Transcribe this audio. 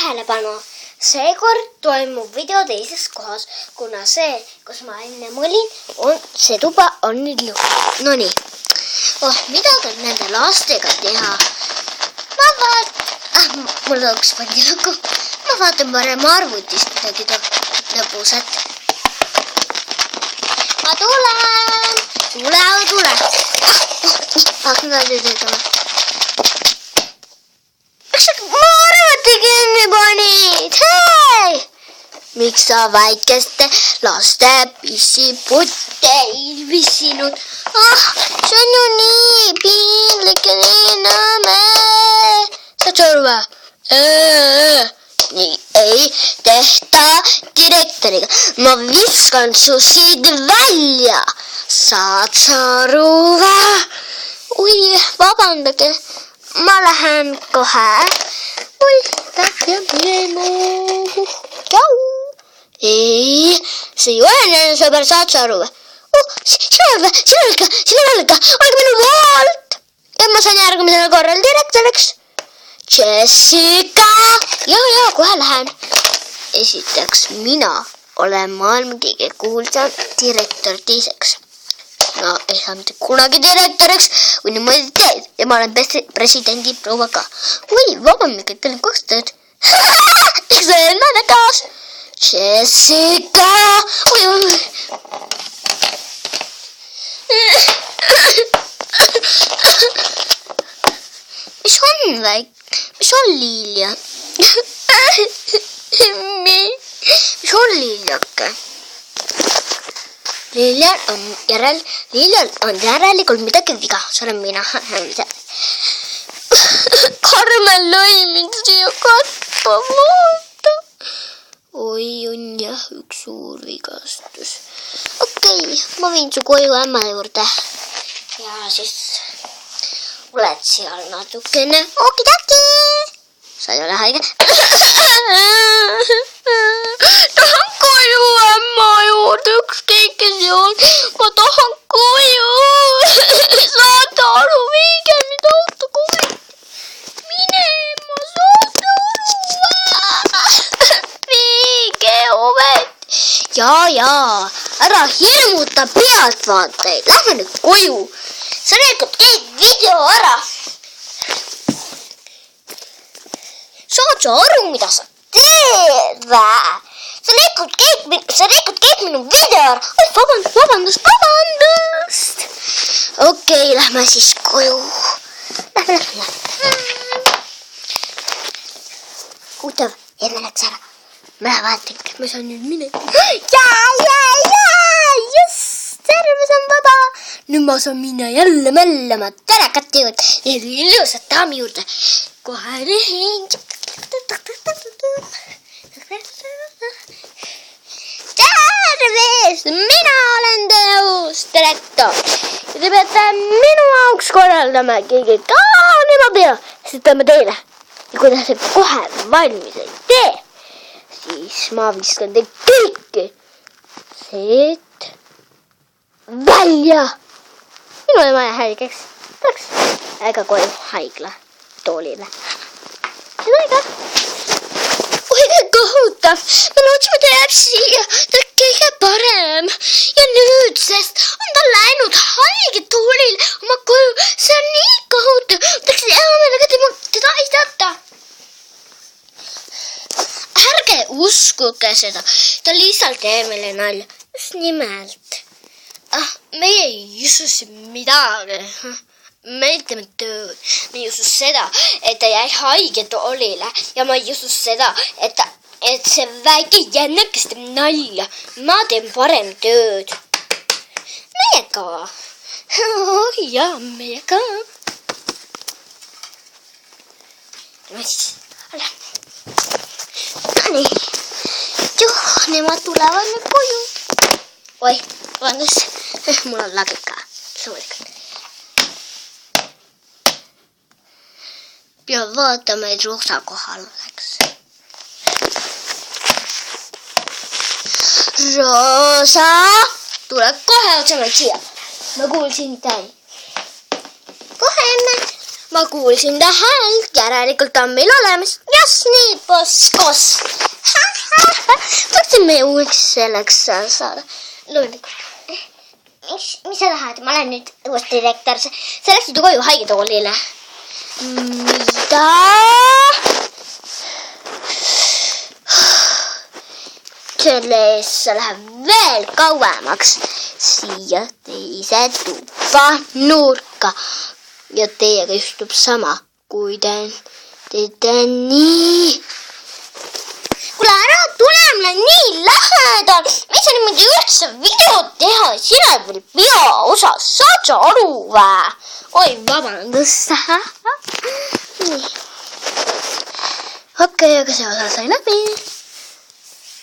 tähelepanu! Seekord toimub video teises kohas, kuna see, kus ma ennem olin, see tuba on nüüd lukus. Nonii, mida ka nende lastega teha? Mul tõuks pandi lukku. Ma vaatan parem arvutist midagi lõbusat. Ma tulen! Tule! Mida te tegema? Ma arvuti kinni panid! Hei! Miks sa väikeste laste pissiputte ei vissinud? See on ju nii piinlik ja nii nõme! Saad sa aru või? Nii ei tehta direktoriga. Ma viskan su siit välja. Saad sa aru või? Oi, vabandage. Ma lähen kohe. Oi, lähme minema. Tšau. Ei, see ei ole nende sõber, saad sa aru või? Sina oled ka. Olge minu poolt. Ja ma sain järgmisel korral direktoriks. Jessica! Ja, kohe lähen. Esiteks, mina olen maailma kõige kuulsam direktor teiseks. No, ei saa mitte kunagi direktoriks, kui niimoodi teed. Ja ma olen presidendi proua ka. Oi, vabandage, teil on kaks tööd. Miks sa oled nende kaas? Jessica! Oi. Mis on Liilja? Mis on Liiljake? Liiljal on järelikult midagi viga. See olen mina. Karmen lõi mind siia katta. Vaata. Oi, on jah üks suur vigastus. Okei, ma viin su koju ämma juurde. Ja siis... oled seal natukene. Okidaki! Sa ei ole haige. Tahan koju ämma juurde, ükskõik kes joon. Ma tahan koju. Saate aru, viige mind auto koju. Minema, saate aru. Viige omet. Ja, ära hirmuta pealtvaatajaid. Lähme nüüd koju. Sa räägid kõik video ära. Saad sa aru, mida sa teed või? Sa räägid kõik minu video ära. Oi, vabandust. Okei, lähme siis koju. Lähme. Huvitav, enne läks ära. Ma vaatan, kas ma saan nüüd minema. Jess! Tervis on vaba. Nüüd ma saan minna jälle mällama telekat juurde. Need ilusad daami juurde. Kohe lähen. Tervis! Mina olen teie uus direktor. Ja te peate minu auks korraldama kõige kaanima pea. Siis tõmbame teile. Ja kui te see kohe valmis ei tee, siis ma viskan te kõiki. Siit. Välja! Minul ei vaja haigeks. Läks äga koju haigla toolile. See oli ka. Oi, kohutav. Me lootsime, ta jääb siia. Ta on kõige parem. Ja nüüdsest on ta läinud haige toolile oma koju. See on nii kohutav. Tahaks hea teda aidata. Ärge uskuge seda. Ta lihtsalt teeb meile nalja. Just nimelt. Meie ei usu midagi. Me ütleme tööd. Me ei usu seda, et ta jäi haige toolile. Ja ma ei usu seda, et see väike jännekas teeb nalja. Ma teen parem tööd. Meie ka. Ja, meie ka. No siis, nii. Nemad tulevad nüüd koju. Oi, vabandust. Mul on lagid ka. Peab vaatama, et Rosa kohal oleks. Rosa! Tule kohe otsemalt siia. Ma kuulsin täi. Kohe emme. ma kuulsin ta häält, järelikult on meil olemas Jasniid Poskos. Tahtsime uueks selleks saada. Mis sa tahad? Ma olen nüüd uus direktor. Sa läksid ju koju haigetoolile. Mida? Selle eest sa läheb veel kauemaks siia teise tuppa nurka. Ja teiega istub sama, kui te teete nii. Kuule, ära tule mulle nii lähedal. Mis sa niimoodi üldse videot teha? Sina veel peaosas. Saad sa aru vä? Oi, vabandust. Nii. Okei, aga see osa sai läbi.